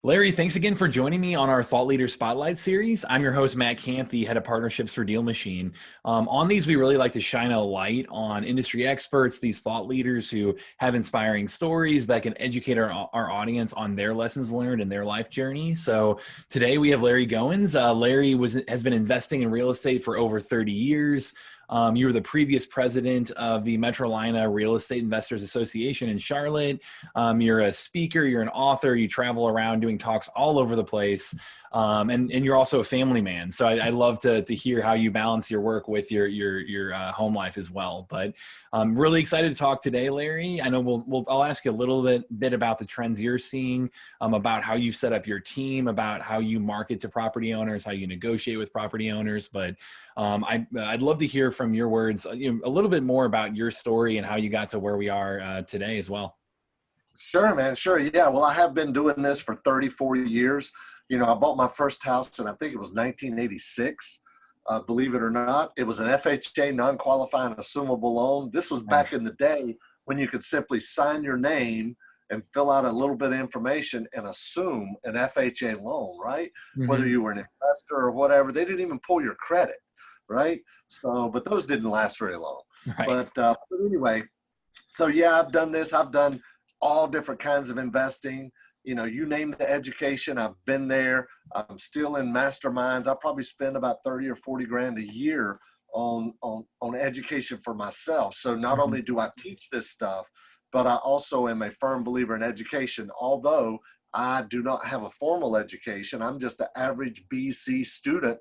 Larry, thanks again for joining me on our Thought Leader Spotlight series. I'm your host, Matt Camp, the head of partnerships for DealMachine. On these, we really like to shine a light on industry experts, these thought leaders who have inspiring stories that can educate our audience on their lessons learned and their life journey. So today we have Larry Goins. Larry has been investing in real estate for over 30 years. You were the previous president of the Metrolina Real Estate Investors Association in Charlotte. You're a speaker, you're an author, you travel around doing talks all over the place. And you're also a family man. So I love to hear how you balance your work with your home life as well. But I'm really excited to talk today, Larry. I know I'll ask you a little bit about the trends you're seeing, about how you set up your team, about how you market to property owners, how you negotiate with property owners. But I'd love to hear from your words, a little bit more about your story and how you got to where we are today as well. Sure, man. Sure. Yeah. Well, I have been doing this for 34 years. I bought my first house and I think it was 1986. Believe it or not, it was an FHA non-qualifying assumable loan. This was back in the day when you could simply sign your name and fill out a little bit of information and assume an FHA loan, right? Mm-hmm. Whether you were an investor or whatever, they didn't even pull your credit, right? So, but those didn't last very long. Right. But anyway, so yeah, I've done this. I've done all different kinds of investing. You name the education, I've been there. I'm still in masterminds. I probably spend about 30 or 40 grand a year on education for myself. So not only do I teach this stuff, but I also am a firm believer in education. Although I do not have a formal education, I'm just an average BC student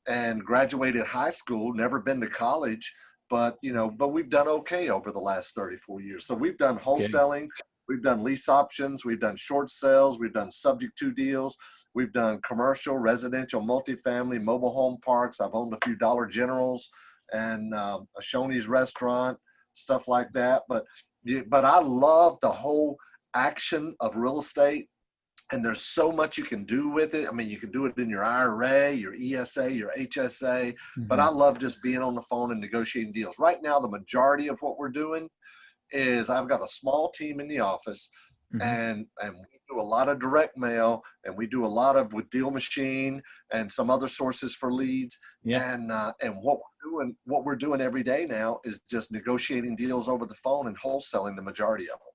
and graduated high school, never been to college, but we've done okay over the last 34 years. So we've done wholesaling. We've done lease options, we've done short sales, we've done subject to deals, we've done commercial, residential, multifamily, mobile home parks. I've owned a few Dollar Generals and a Shoney's restaurant, stuff like that. But I love the whole action of real estate. And there's so much you can do with it. I mean, you can do it in your IRA, your ESA, your HSA, but I love just being on the phone and negotiating deals. Right now, the majority of what we're doing is I've got a small team in the office, and we do a lot of direct mail, and we do a lot of with DealMachine and some other sources for leads. Yeah. And what we're doing every day now is just negotiating deals over the phone and wholesaling the majority of them.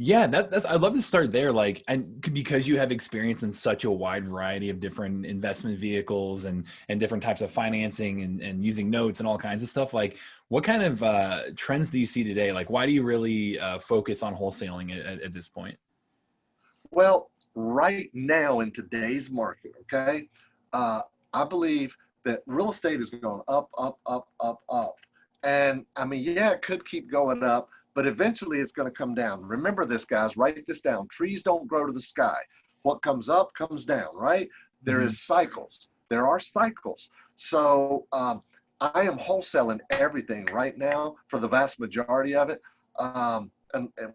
Yeah, that's I'd love to start there. And because you have experience in such a wide variety of different investment vehicles and different types of financing and using notes and all kinds of stuff, what kind of trends do you see today? Why do you really focus on wholesaling at this point? Well, right now in today's market, okay, I believe that real estate is going up, up, up, up, up. And I mean, yeah, it could keep going up, but eventually it's going to come down. Remember this, guys, write this down. Trees don't grow to the sky. What comes up comes down, right? There is cycles. There are cycles. So I am wholesaling everything right now for the vast majority of it, and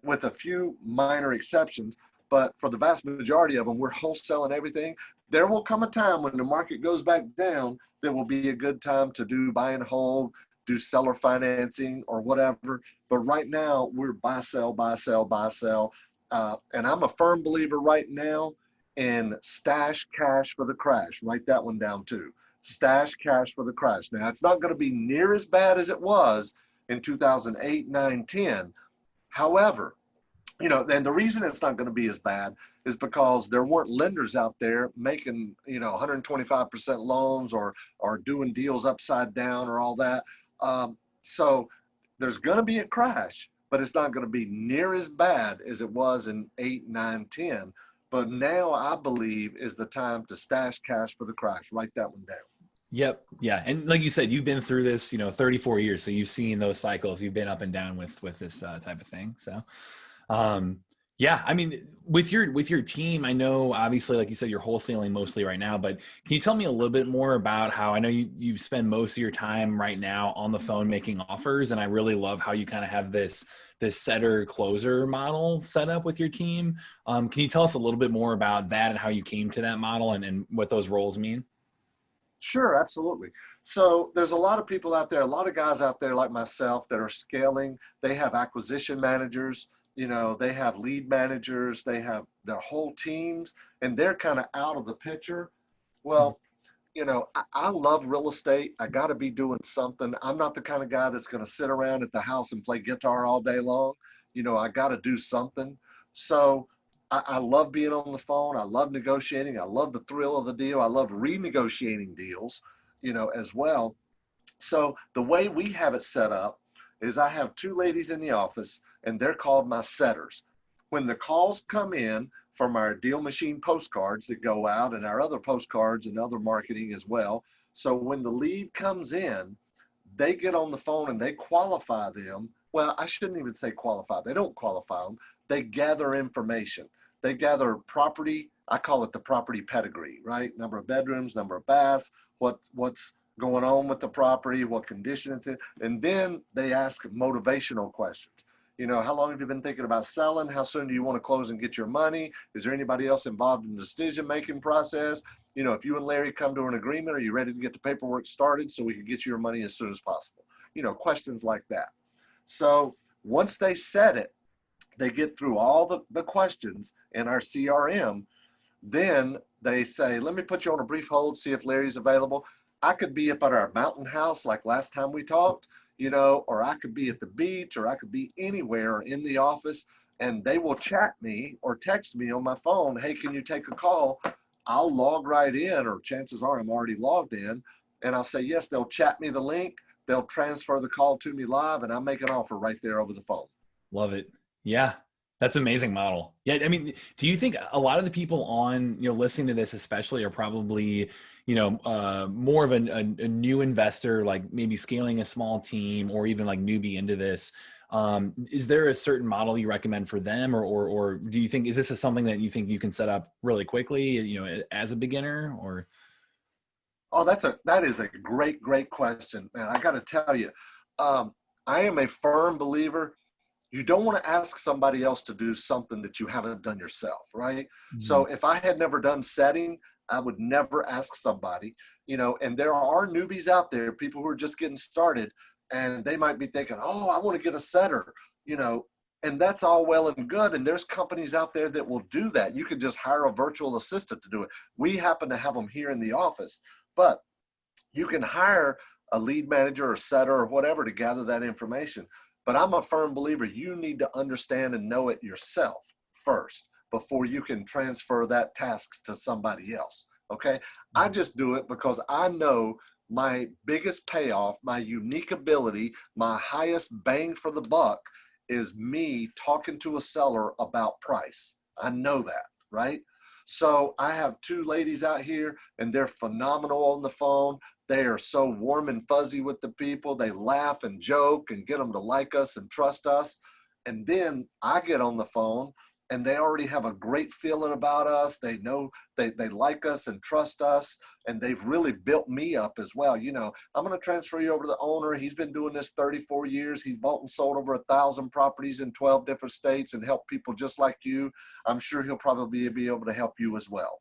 with a few minor exceptions. But for the vast majority of them, we're wholesaling everything. There will come a time when the market goes back down, there will be a good time to do buy and hold, do seller financing or whatever. But right now we're buy, sell, buy, sell, buy, sell. And I'm a firm believer right now in stash cash for the crash. Write that one down too. Stash cash for the crash. Now it's not going to be near as bad as it was in 2008, 9, 10. However, and the reason it's not going to be as bad is because there weren't lenders out there making, 125% loans or doing deals upside down or all that. So there's going to be a crash, but it's not going to be near as bad as it was in 8, 9, 10. But now I believe is the time to stash cash for the crash. Write that one down. Yep. Yeah. And like you said, you've been through this, 34 years. So you've seen those cycles. You've been up and down with this type of thing. So, yeah, I mean, with your team, I know obviously, like you said, you're wholesaling mostly right now, but can you tell me a little bit more about how I know you spend most of your time right now on the phone making offers, and I really love how you kind of have this setter closer model set up with your team. Can you tell us a little bit more about that and how you came to that model and what those roles mean? Sure, absolutely. So there's a lot of people out there, a lot of guys out there like myself that are scaling. They have acquisition managers. They have lead managers, they have their whole teams, and they're kind of out of the picture. Well, I love real estate. I got to be doing something. I'm not the kind of guy that's going to sit around at the house and play guitar all day long. I got to do something. So I love being on the phone. I love negotiating. I love the thrill of the deal. I love renegotiating deals, as well. So the way we have it set up is I have two ladies in the office, and they're called my setters. When the calls come in from our DealMachine postcards that go out and our other postcards and other marketing as well. So when the lead comes in, they get on the phone and they qualify them. Well, I shouldn't even say qualify. They don't qualify them. They gather information. They gather property. I call it the property pedigree, right? Number of bedrooms, number of baths, what's going on with the property, what condition it's in. And then they ask motivational questions. How long have you been thinking about selling? How soon do you want to close and get your money? Is there anybody else involved in the decision-making process? If you and Larry come to an agreement, are you ready to get the paperwork started so we can get you your money as soon as possible? Questions like that. So once they set it, they get through all the questions in our CRM. Then they say, let me put you on a brief hold, see if Larry's available. I could be up at our mountain house like last time we talked, or I could be at the beach, or I could be anywhere in the office, and they will chat me or text me on my phone, hey, can you take a call? I'll log right in, or chances are I'm already logged in, and I'll say yes. They'll chat me the link, they'll transfer the call to me live, and I make an offer right there over the phone. Love it. Yeah. That's an amazing model. Yeah. I mean, do you think a lot of the people on, listening to this especially are probably, more of a new investor, like maybe scaling a small team or even like newbie into this? Is there a certain model you recommend for them, or do you think, is this something that you think you can set up really quickly, as a beginner, or? Oh, that is a great question, man. I got to tell you, I am a firm believer. You don't want to ask somebody else to do something that you haven't done yourself, right? Mm-hmm. So if I had never done setting, I would never ask somebody, and there are newbies out there, people who are just getting started, and they might be thinking, oh, I want to get a setter, and that's all well and good. And there's companies out there that will do that. You can just hire a virtual assistant to do it. We happen to have them here in the office, but you can hire a lead manager or setter or whatever to gather that information. But I'm a firm believer you need to understand and know it yourself first before you can transfer that task to somebody else, okay? I just do it because I know my biggest payoff, my unique ability, my highest bang for the buck is me talking to a seller about price. I know that, right? So I have two ladies out here and they're phenomenal on the phone. They are so warm and fuzzy with the people. They laugh and joke and get them to like us and trust us. And then I get on the phone and they already have a great feeling about us. They know they like us and trust us, and they've really built me up as well. I'm going to transfer you over to the owner. He's been doing this 34 years. He's bought and sold over 1,000 properties in 12 different states and helped people just like you. I'm sure he'll probably be able to help you as well.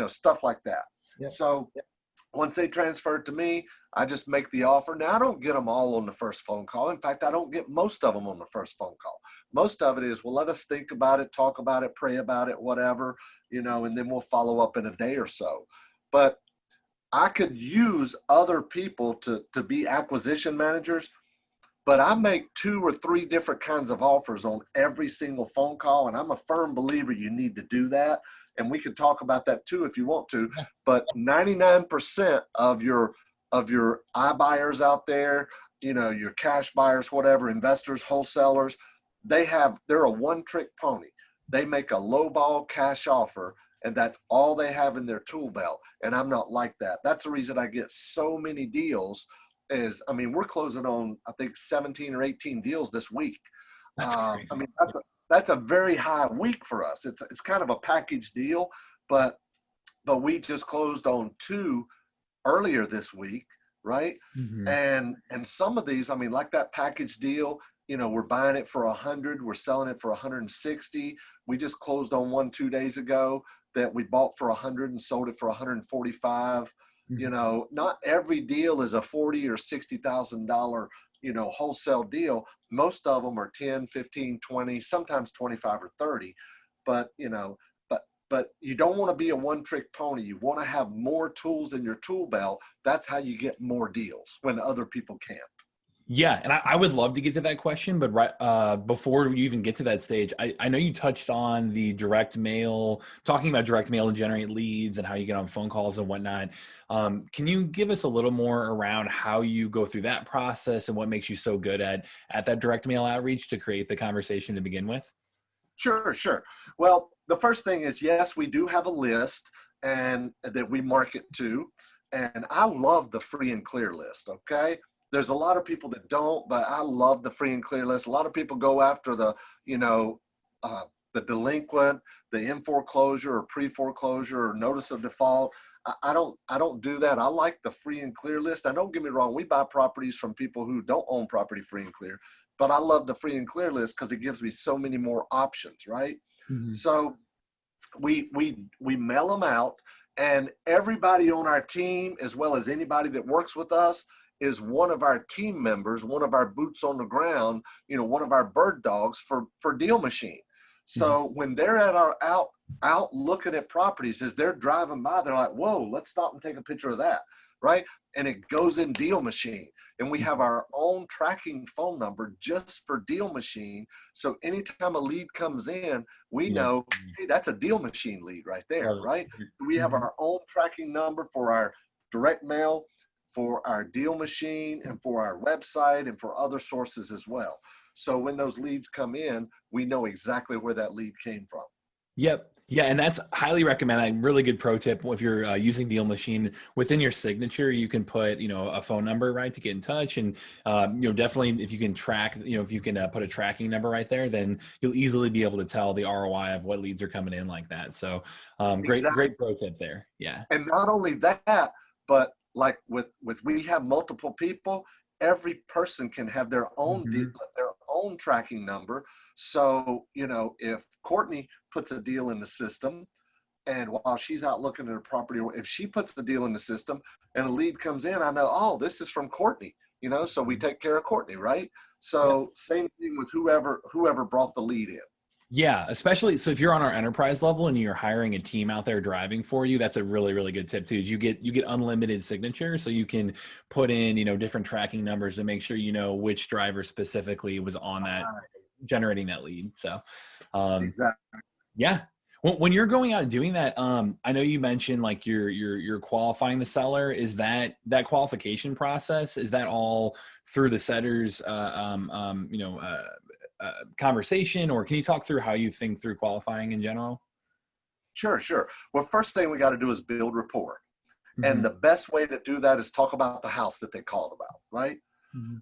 Stuff like that. Yep. So once they transfer it to me, I just make the offer. Now, I don't get them all on the first phone call. In fact, I don't get most of them on the first phone call. Most of it is, well, let us think about it, talk about it, pray about it, whatever, and then we'll follow up in a day or so. But I could use other people to be acquisition managers, but I make 2 or 3 different kinds of offers on every single phone call. And I'm a firm believer you need to do that. And we can talk about that too if you want to, but 99% of your iBuyers out there, your cash buyers, whatever, investors, wholesalers, they're a one-trick pony. They make a lowball cash offer, and that's all they have in their tool belt. And I'm not like that. That's the reason I get so many deals. We're closing on, I think, 17 or 18 deals this week. That's a very high week for us. It's kind of a package deal, but we just closed on 2 earlier this week, right? Mm-hmm. And some of these, like that package deal, we're buying it for 100, we're selling it for 160. We just closed on one 2 days ago that we bought for 100 and sold it for 145. Mm-hmm. Not every deal is a $40,000 or $60,000 wholesale deal, most of them are 10, 15, 20, sometimes 25 or 30. But, but you don't want to be a one-trick pony. You want to have more tools in your tool belt. That's how you get more deals when other people can't. Yeah, and I would love to get to that question, but before you even get to that stage, I know you touched on the direct mail, talking about direct mail to generate leads and how you get on phone calls and whatnot. Can you give us a little more around how you go through that process and what makes you so good at that direct mail outreach to create the conversation to begin with? Sure, sure. Well, the first thing is, yes, we do have a list and that we market to, and I love the free and clear list. Okay. There's a lot of people that don't, but I love the free and clear list. A lot of people go after the delinquent, the in foreclosure or pre-foreclosure or notice of default. I don't do that. I like the free and clear list. And don't get me wrong, we buy properties from people who don't own property free and clear, but I love the free and clear list because it gives me so many more options, right? Mm-hmm. So we mail them out, and everybody on our team, as well as anybody that works with us, is one of our team members, one of our boots on the ground, one of our bird dogs for DealMachine. So when they're at our out looking at properties, as they're driving by, they're like, whoa, let's stop and take a picture of that, right? And it goes in DealMachine. And we have our own tracking phone number just for DealMachine. So anytime a lead comes in, we know, hey, that's a DealMachine lead right there, right? We have our own tracking number for our direct mail, for our DealMachine, and for our website, and for other sources as well. So when those leads come in, we know exactly where that lead came from. Yep. Yeah, and that's highly recommend. Really good pro tip. If you're using DealMachine, within your signature, you can put a phone number, right, to get in touch, and definitely if you can track, if you can put a tracking number right there, then you'll easily be able to tell the ROI of what leads are coming in like that. So great pro tip there. Yeah. And not only that, but like with we have multiple people, every person can have their own their own tracking number. So if Courtney puts a deal in the system, and while she's out looking at a property, if she puts the deal in the system and a lead comes in, I know, oh, this is from Courtney, so we take care of Courtney, right? So same thing with whoever brought the lead in. Yeah, especially so if you're on our enterprise level and you're hiring a team out there driving for you, that's a really, really good tip too. Is you get unlimited signatures, so you can put in different tracking numbers to make sure which driver specifically was on that generating that lead. So Exactly. yeah. When you're going out and doing that, I know you mentioned like you're qualifying the seller. Is that qualification process? Is that all through the setter's conversation, or can you talk through how you think through qualifying in general? Sure. Well, first thing we got to do is build rapport. And the best way to do that is talk about the house that they called about, right?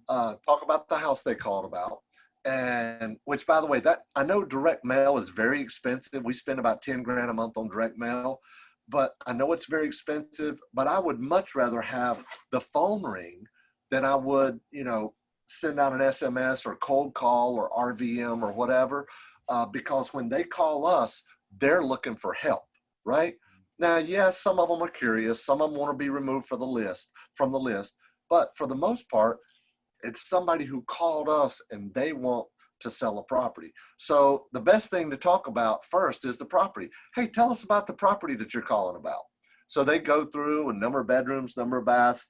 Talk about the house they called about. And which, by the way, that I know direct mail is very expensive. We spend about 10 grand a month on direct mail, but I know it's very expensive, but I would much rather have the phone ring than I would, send out an SMS or cold call or RVM or whatever, because when they call us, they're looking for help, right? Now, yes, some of them are curious. Some of them want to be removed from the list. But for the most part, it's somebody who called us and they want to sell a property. So the best thing to talk about first is the property. Hey, tell us about the property that you're calling about. So they go through a number of bedrooms, number of baths,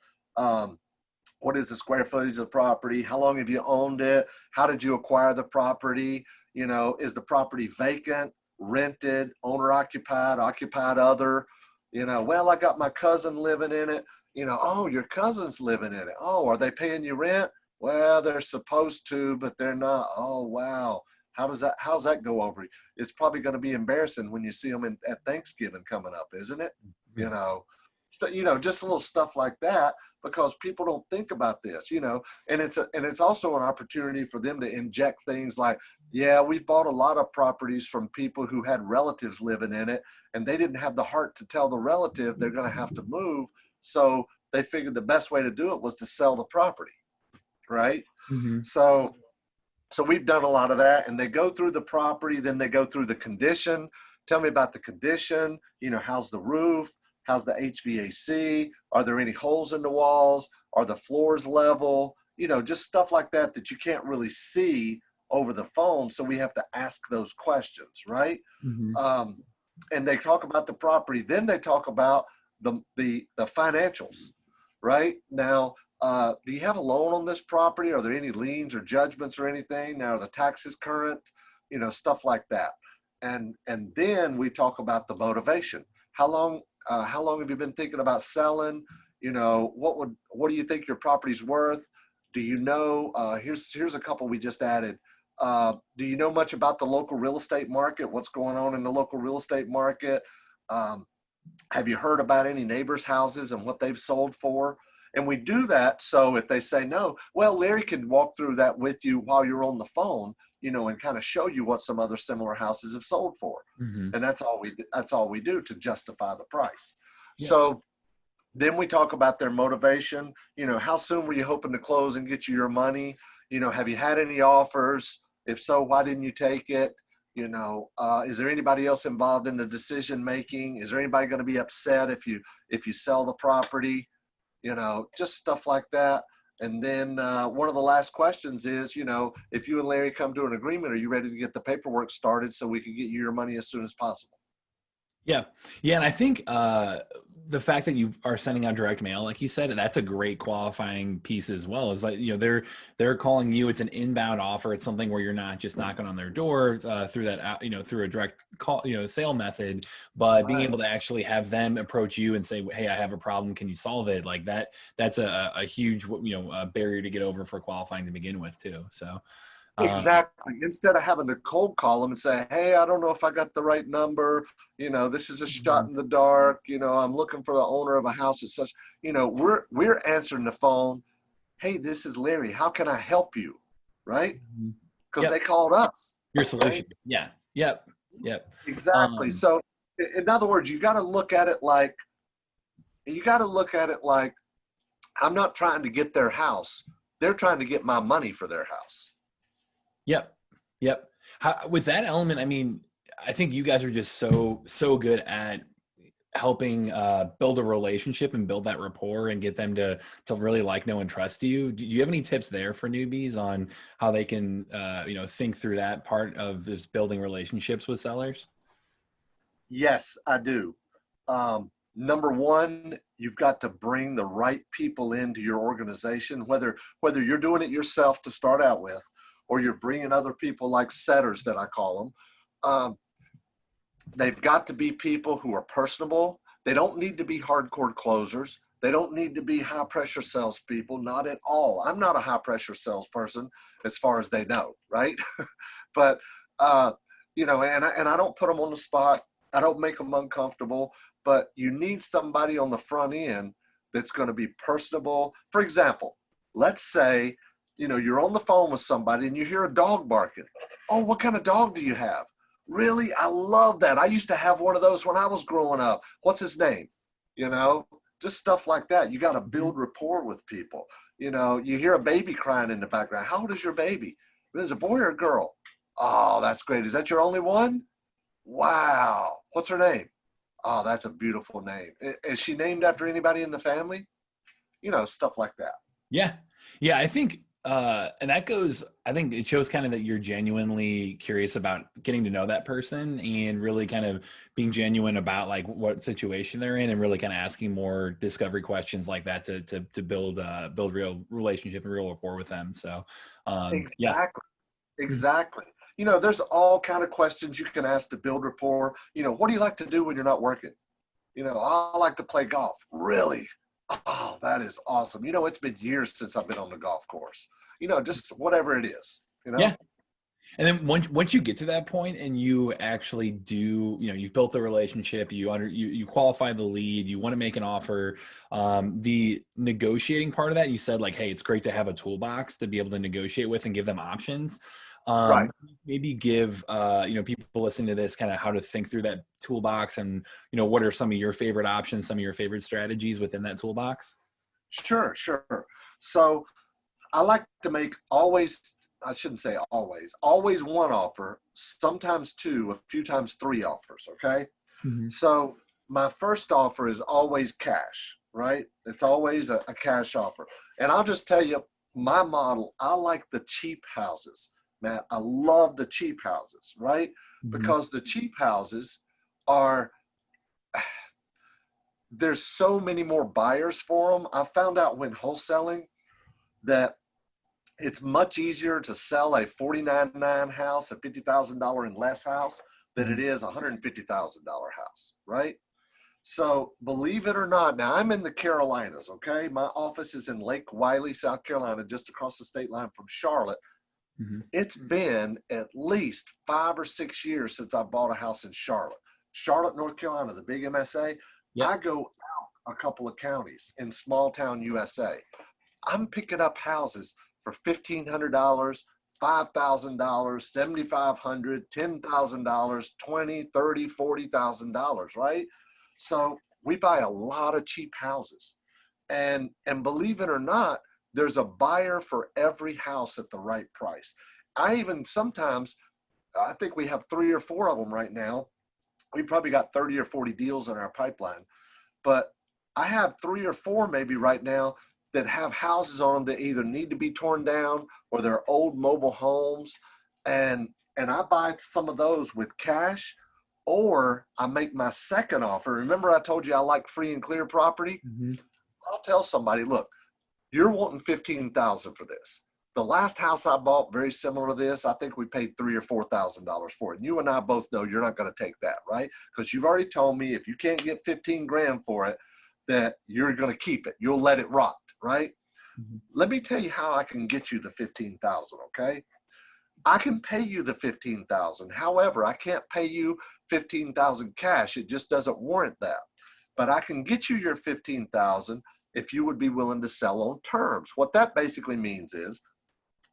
what is the square footage of the property? How long have you owned it? How did you acquire the property? Is the property vacant, rented, owner occupied, occupied other? Well, I got my cousin living in it. Oh, your cousin's living in it. Oh, are they paying you rent? Well, they're supposed to, but they're not. Oh, wow. How's that go over? It's probably going to be embarrassing when you see them at Thanksgiving coming up, isn't it? Just a little stuff like that, because people don't think about this, and it's also an opportunity for them to inject things like, yeah, we've bought a lot of properties from people who had relatives living in it, and they didn't have the heart to tell the relative they're going to have to move. So they figured the best way to do it was to sell the property, right? So we've done a lot of that, and they go through the property, then they go through the condition. Tell me about the condition. How's the roof? How's the HVAC? Are there any holes in the walls? Are the floors level? just stuff like that that you can't really see over the phone. So we have to ask those questions, right? Mm-hmm. And they talk about the property. Then they talk about the financials, right? Now, do you have a loan on this property? Are there any liens or judgments or anything? Now, are the taxes current? Stuff like that. And then we talk about the motivation. How long have you been thinking about selling? What do you think your property's worth? Do you know? Here's a couple we just added. Do you know much about the local real estate market? What's going on in the local real estate market? Have you heard about any neighbors' houses and what they've sold for? And we do that so if they say no, well, Larry can walk through that with you while you're on the phone, and kind of show you what some other similar houses have sold for. Mm-hmm. And that's all we do to justify the price. Yeah. So then we talk about their motivation. How soon were you hoping to close and get you your money? Have you had any offers? If so, why didn't you take it? Is there anybody else involved in the decision making? Is there anybody going to be upset if you sell the property? Just stuff like that. And then one of the last questions is, if you and Larry come to an agreement, are you ready to get the paperwork started so we can get you your money as soon as possible? Yeah. Yeah. And I think the fact that you are sending out direct mail, like you said, that's a great qualifying piece as well. It's like, they're calling you, it's an inbound offer. It's something where you're not just knocking on their door through that, through a direct call, sale method, but being able to actually have them approach you and say, hey, I have a problem. Can you solve it? Like that's a huge, barrier to get over for qualifying to begin with too. So. Exactly. Instead of having to cold call them and say, hey, I don't know if I got the right number. This is a shot in the dark. I'm looking for the owner of a house as such. We're answering the phone. Hey, this is Larry. How can I help you? Right? Because they called us. Your solution. Right? Yeah. Yep. Exactly. So in other words, you got to look at it like, I'm not trying to get their house. They're trying to get my money for their house. Yep. With that element, I mean, I think you guys are just so good at helping build a relationship and build that rapport and get them to really like, know, and trust you. Do you have any tips there for newbies on how they can, think through that part of just building relationships with sellers? Yes, I do. Number one, you've got to bring the right people into your organization, whether you're doing it yourself to start out with, or you're bringing other people like setters that I call them. They've got to be people who are personable. They don't need to be hardcore closers. They don't need to be high pressure salespeople, not at all. I'm not a high pressure salesperson as far as they know, right? But, and I don't put them on the spot. I don't make them uncomfortable, but you need somebody on the front end that's going to be personable. For example, let's say, you're on the phone with somebody and you hear a dog barking. Oh, what kind of dog do you have? Really? I love that. I used to have one of those when I was growing up. What's his name? Just stuff like that. You got to build rapport with people. You hear a baby crying in the background. How old is your baby? Is it a boy or a girl? Oh, that's great. Is that your only one? Wow. What's her name? Oh, that's a beautiful name. Is she named after anybody in the family? Stuff like that. Yeah. I think, and that goes, I think it shows kind of that you're genuinely curious about getting to know that person and really kind of being genuine about like what situation they're in and really kind of asking more discovery questions like that to build real relationship and real rapport with them. So, Exactly. There's all kind of questions you can ask to build rapport. What do you like to do when you're not working? I like to play golf. Really? Oh, that is awesome. It's been years since I've been on the golf course. Just whatever it is, Yeah. And then once you get to that point and you actually do, you've built the relationship, you qualify the lead, you want to make an offer, the negotiating part of that, you said like, hey, it's great to have a toolbox to be able to negotiate with and give them options. Right. Maybe give, people listening to this kind of how to think through that toolbox and, what are some of your favorite options, some of your favorite strategies within that toolbox? Sure. So I like to make I shouldn't say always one offer, sometimes two, a few times three offers. Okay. Mm-hmm. So my first offer is always cash, right? It's always a cash offer. And I'll just tell you, my model, I like the cheap houses, Matt. I love the cheap houses, right? Because the cheap houses are, there's so many more buyers for them. I found out when wholesaling that it's much easier to sell a $49,900 house, a $50,000 and less house, than it is a $150,000 house, right? So believe it or not, now I'm in the Carolinas, okay? My office is in Lake Wiley, South Carolina, just across the state line from Charlotte. It's been at least 5 or 6 years since I bought a house in Charlotte. Charlotte, North Carolina, the big MSA. Yep. I go out a couple of counties in small town USA. I'm picking up houses for $1,500, $5,000, $7,500, $10,000, $20,000, $30,000, $40,000, right? So we buy a lot of cheap houses, and believe it or not, there's a buyer for every house at the right price. I even sometimes, I think we have 3 or 4 of them right now. We probably got 30 or 40 deals in our pipeline, but I have 3 or 4 maybe right now that have houses on them that either need to be torn down or they're old mobile homes. And I buy some of those with cash, or I make my second offer. Remember I told you I like free and clear property? I'll tell somebody, look, you're wanting $15,000 for this. The last house I bought, very similar to this, I think we paid $3,000 or $4,000 for it. And you and I both know you're not going to take that, right? Because you've already told me if you can't get 15 grand for it, that you're going to keep it. You'll let it rot, right? Let me tell you how I can get you the 15,000, okay? I can pay you the 15,000. However, I can't pay you 15,000 cash. It just doesn't warrant that. But I can get you your 15,000 if you would be willing to sell on terms. What that basically means is,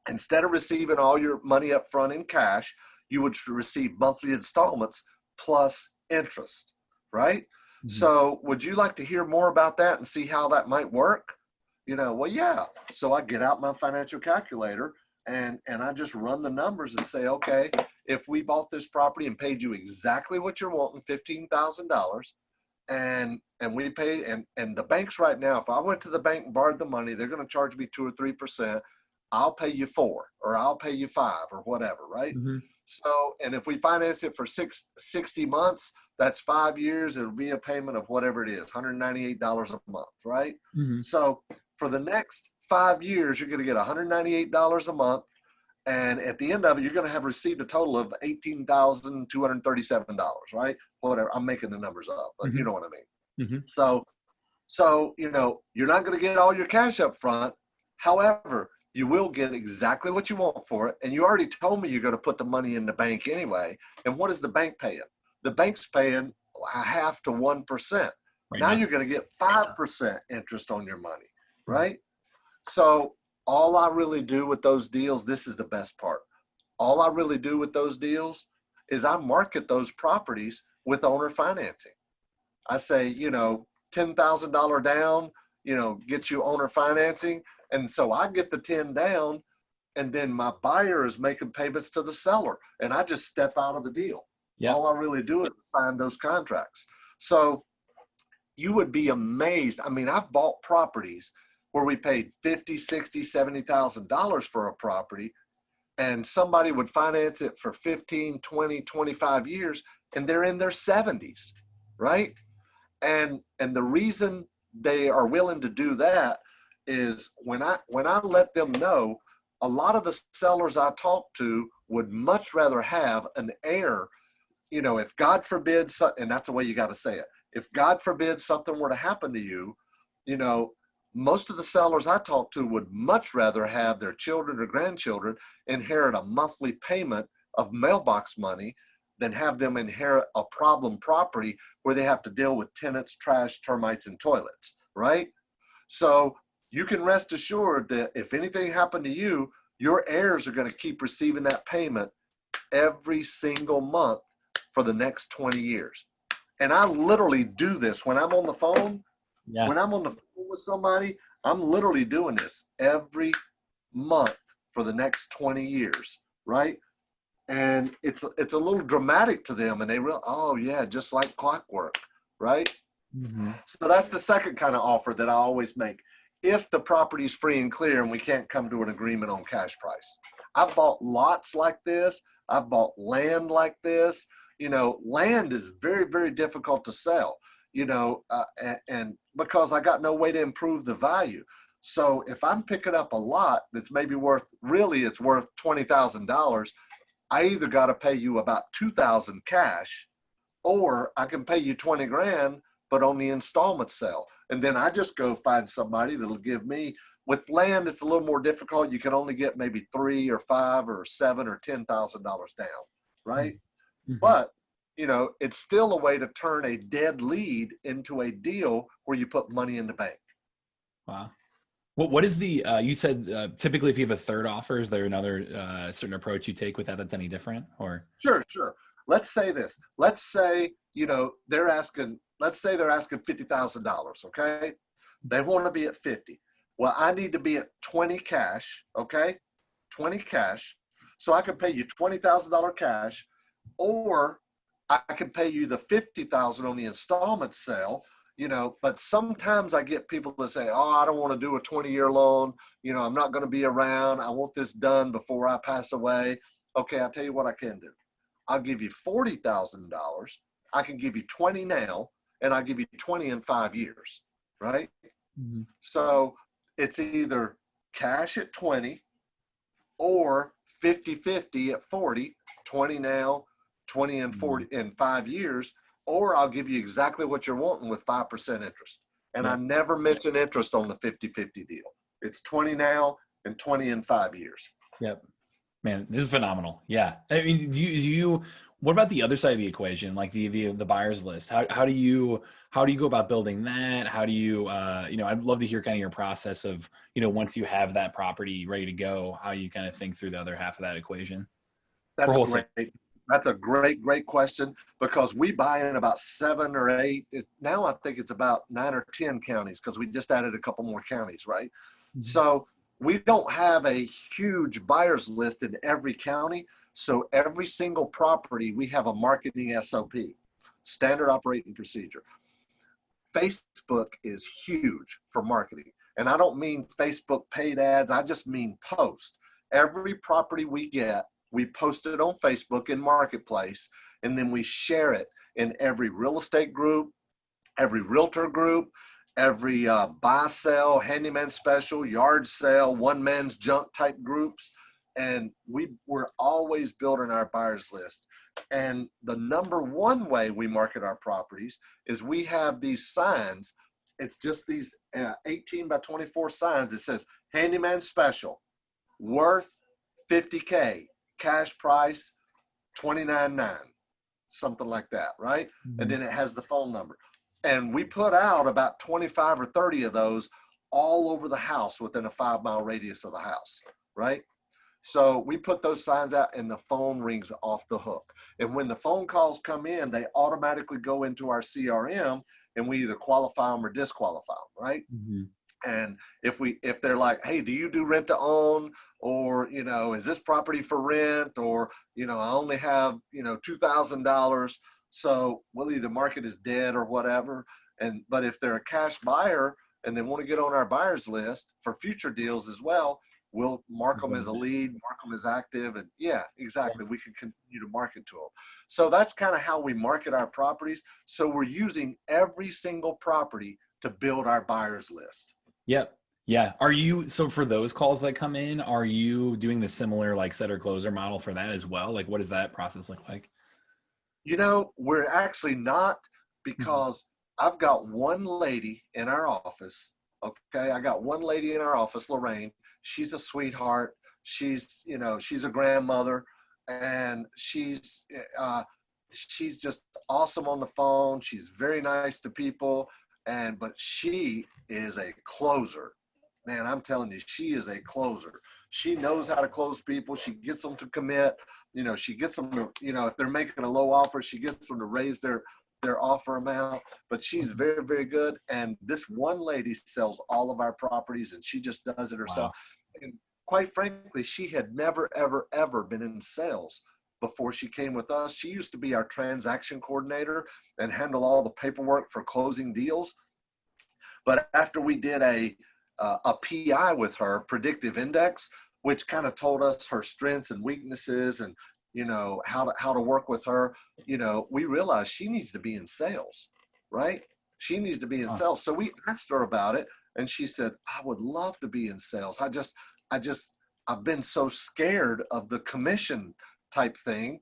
instead of receiving all your money up front in cash, you would receive monthly installments plus interest, right? So would you like to hear more about that and see how that might work? You know, well, yeah. So I get out my financial calculator and I just run the numbers and say, okay, if we bought this property and paid you exactly what you're wanting, $15,000, and we pay, and the banks right now, if I went to the bank and borrowed the money, they're going to charge me 2 or 3%. I'll pay you 4, or I'll pay you 5, or whatever, right? So, and if we finance it for 60 months, that's 5 years. It'll be a payment of whatever it is, $198 a month, right? So for the next 5 years, you're going to get $198 a month. And at the end of it, you're going to have received a total of $18,237, right? Whatever. I'm making the numbers up, but you know what I mean. So, you know, you're not going to get all your cash up front. However, you will get exactly what you want for it. And you already told me you're going to put the money in the bank anyway. And what is the bank paying? The bank's paying 0.5 to 1%. Now you're going to get 5% interest on your money, right? So all I really do with those deals, this is the best part. All I really do with those deals is I market those properties with owner financing. I say, you know, $10,000 down, you know, get you owner financing. And so I get the 10 down, and then my buyer is making payments to the seller, and I just step out of the deal. All I really do is sign those contracts. So you would be amazed. I mean, I've bought properties where we paid $50,000, $60,000, $70,000 for a property, and somebody would finance it for 15, 20, 25 years, and they're in their 70s, right? And the reason they are willing to do that is when I let them know, a lot of the sellers I talk to would much rather have an heir. You know, if God forbid, and that's the way you got to say it, if God forbid something were to happen to you, you know, most of the sellers I talk to would much rather have their children or grandchildren inherit a monthly payment of mailbox money than have them inherit a problem property where they have to deal with tenants, trash, termites, and toilets, right? So you can rest assured that if anything happened to you, your heirs are going to keep receiving that payment every single month for the next 20 years. And I literally do this when I'm on the phone. When I'm on the phone with somebody, I'm literally doing this every month for the next 20 years, right? And it's a little dramatic to them, and they realize, oh yeah, just like clockwork, right? So that's the second kind of offer that I always make. if the property's free and clear and we can't come to an agreement on cash price. I've bought lots like this. I've bought land like this. You know, land is very, very difficult to sell, you know, and because I got no way to improve the value. So if I'm picking up a lot that's maybe worth, really it's worth $20,000, I either got to pay you about $2,000 cash, or I can pay you 20 grand, but on the installment sale. And then I just go find somebody that'll give me. With land, it's a little more difficult. You can only get maybe 3 or 5 or 7 or $10,000 down, right? Mm-hmm. But, you know, it's still a way to turn a dead lead into a deal where you put money in the bank. Wow. What is the, you said typically if you have a third offer, is there another certain approach you take with that that's any different, or? Sure. Let's say this. Let's say, you know, let's say they're asking $50,000, okay? They want to be at 50. Well, I need to be at 20 cash, okay? 20 cash. So I can pay you $20,000 cash, or I can pay you the $50,000 on the installment sale, you know. But sometimes I get people that say, oh, I don't want to do a 20-year loan. You know, I'm not going to be around. I want this done before I pass away. Okay, I'll tell you what I can do. I'll give you $40,000. I can give you 20 now, and I'll give you 20 in 5 years, right? Mm-hmm. So it's either cash at 20 or 50-50 at 40, 20 now, 20 and 40 in 5 years, or I'll give you exactly what you're wanting with 5% interest. And I never mention interest on the 50-50 deal. It's 20 now and 20 in 5 years. Yep. Man, this is phenomenal. Yeah. I mean, what about the other side of the equation, like the buyer's list? How do you go about building that? How do you, you know, I'd love to hear kind of your process of, you know, once you have that property ready to go, how you kind of think through the other half of that equation. That's great. That's a great question, because we buy in about 7 or 8. Now I think it's about 9 or 10 counties, because we just added a couple more counties, right? Mm-hmm. So we don't have a huge buyer's list in every county. So every single property, we have a marketing SOP, standard operating procedure. Facebook is huge for marketing. And I don't mean Facebook paid ads. I just mean post. Every property we get, we post it on Facebook in Marketplace, and then we share it in every real estate group, every realtor group, every buy, sell, handyman special, yard sale, one man's junk type groups. And we're always building our buyers list. And the number one way we market our properties is we have these signs. It's just these 18 by 24 signs that says handyman special, worth $50K, cash price $29,900, something like that, right? Mm-hmm. And then it has the phone number. And we put out about 25 or 30 of those all over the house within a 5-mile radius of the house, right? So we put those signs out, and the phone rings off the hook. And when the phone calls come in, they automatically go into our CRM, and we either qualify them or disqualify them, right? Mm-hmm. And if they're like, hey, do you do rent to own, or, you know, is this property for rent, or, you know, I only have, you know, $2,000, so we'll either mark it as dead or whatever. But if they're a cash buyer and they want to get on our buyers list for future deals as well, we'll mark them as a lead, mark them as active, and yeah, exactly. We can continue to market to them. So that's kind of how we market our properties. So we're using every single property to build our buyers list. Yep. Yeah. So for those calls that come in, are you doing the similar like setter closer model for that as well? Like, what does that process look like? You know, we're actually not, because I've got one lady in our office. Okay. I got one lady in our office, Lorraine. She's a sweetheart. She's, you know, she's a grandmother, and she's just awesome on the phone. She's very nice to people. But she is a closer. Man, I'm telling you, she is a closer. She knows how to close people. She gets them to commit. You know, she gets them to, you know, if they're making a low offer, she gets them to raise their offer amount. But she's very, very good. And this one lady sells all of our properties, and she just does it herself. Wow. And quite frankly, she had never, ever, ever been in sales before she came with us. She used to be our transaction coordinator and handle all the paperwork for closing deals. But after we did a a PI with her, Predictive Index, which kind of told us her strengths and weaknesses and, how to work with her. We realized she needs to be in sales, right? She needs to be in sales. So we asked her about it, and she said, I would love to be in sales. I've been so scared of the commission type thing,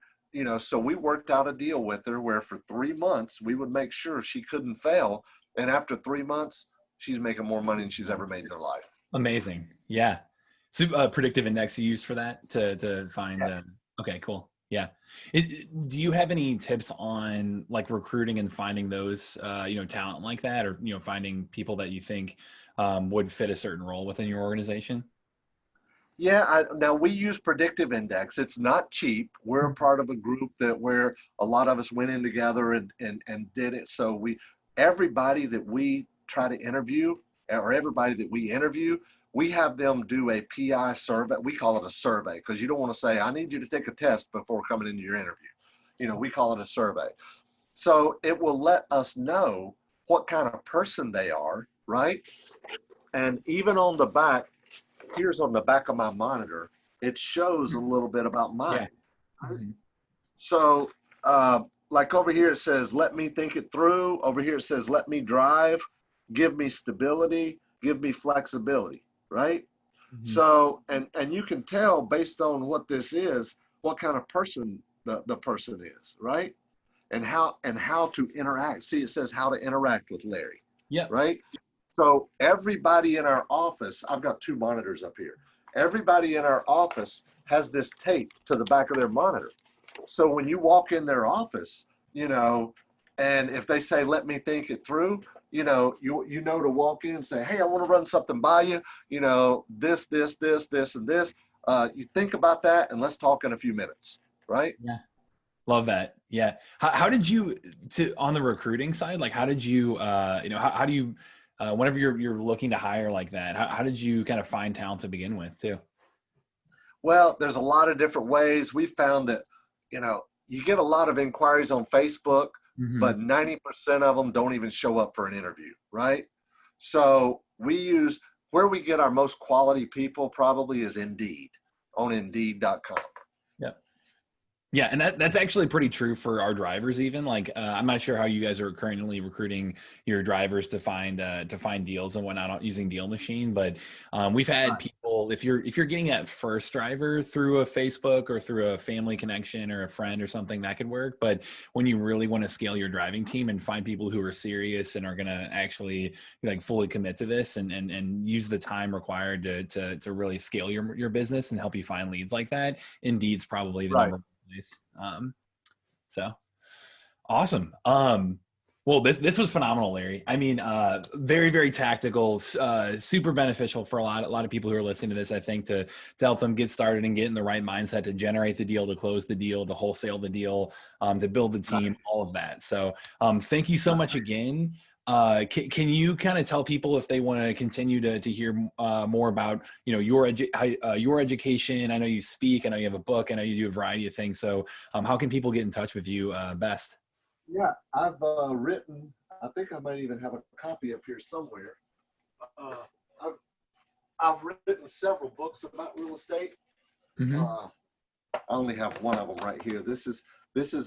so we worked out a deal with her where for 3 months we would make sure she couldn't fail. And after 3 months, she's making more money than she's ever made in her life. Amazing. Yeah. So predictive index you used for that to find, okay, cool. Yeah. Do you have any tips on like recruiting and finding those, talent like that, or, finding people that you think would fit a certain role within your organization? Yeah, now we use Predictive Index. It's not cheap. We're a part of a group where a lot of us went in together and did it. So everybody that we try to interview, or everybody that we interview, we have them do a PI survey. We call it a survey because you don't want to say, I need you to take a test before coming into your interview. We call it a survey. So it will let us know what kind of person they are, right? And even on the back, here's on the back of my monitor, it shows a little bit about mine. Yeah. Mm-hmm. So like over here, it says, let me think it through. Over here, it says, let me drive, give me stability, give me flexibility, right? Mm-hmm. So, and you can tell based on what this is, what kind of person the person is, right? And how to interact. See, it says how to interact with Larry. Yeah. Right? So everybody in our office, I've got 2 monitors up here. Everybody in our office has this tape to the back of their monitor. So when you walk in their office, and if they say, let me think it through, you know to walk in and say, hey, I want to run something by you, this, and this. You think about that and let's talk in a few minutes, right? Yeah. Love that. Yeah. How did you, on the recruiting side, like how did you, how do you, whenever you're looking to hire like that, how did you kind of find talent to begin with too? Well, there's a lot of different ways. We found that, you get a lot of inquiries on Facebook, mm-hmm. but 90% of them don't even show up for an interview, right? So where we get our most quality people probably is Indeed, on Indeed.com. Yeah, and that's actually pretty true for our drivers. Even like I'm not sure how you guys are currently recruiting your drivers to find deals and whatnot using DealMachine, but we've had people. If you're getting that first driver through a Facebook or through a family connection or a friend or something, that could work. But when you really want to scale your driving team and find people who are serious and are going to actually like fully commit to this and use the time required to really scale your business and help you find leads like that, Indeed's probably the number. So awesome. Well, this was phenomenal, Larry. I mean, very, very tactical, super beneficial for a lot of people who are listening to this, I think, to help them get started and get in the right mindset to generate the deal, to close the deal, to wholesale the deal, to build the team, all of that. So thank you so much again. Can you kind of tell people if they want to continue to hear more about, your education? I know you speak, I know you have a book, I know you do a variety of things. So how can people get in touch with you best? Yeah, I've written, I think I might even have a copy up here somewhere. I've written several books about real estate. Mm-hmm. I only have one of them right here. This is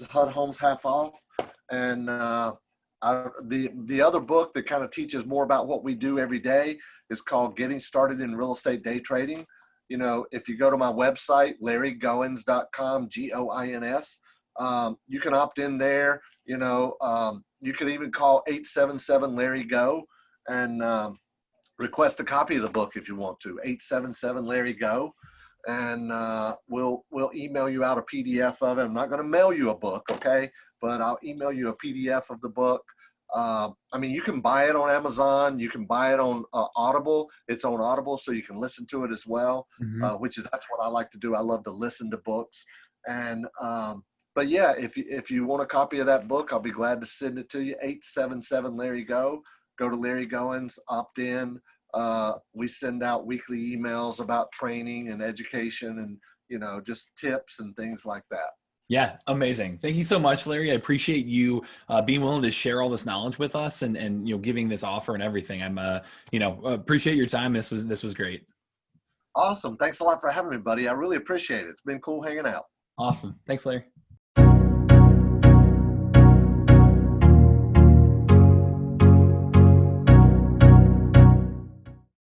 HUD Homes Half Off. And the other book that kind of teaches more about what we do every day is called Getting Started in Real Estate Day Trading. If you go to my website, LarryGoins.com, Goins, you can opt in there. You could even call 877-LARRY-GO and request a copy of the book if you want to, 877-LARRY-GO. And we'll email you out a PDF of it. I'm not going to mail you a book, okay? But I'll email you a PDF of the book. You can buy it on Amazon. You can buy it on Audible. It's on Audible, so you can listen to it as well, mm-hmm. That's what I like to do. I love to listen to books. And but yeah, if you want a copy of that book, I'll be glad to send it to you. 877-LARRY-GO. Go to Larry Goins, opt in. We send out weekly emails about training and education and, just tips and things like that. Yeah, amazing. Thank you so much, Larry. I appreciate you being willing to share all this knowledge with us and giving this offer and everything. I'm appreciate your time. This was great. Awesome. Thanks a lot for having me, buddy. I really appreciate it. It's been cool hanging out. Awesome. Thanks, Larry.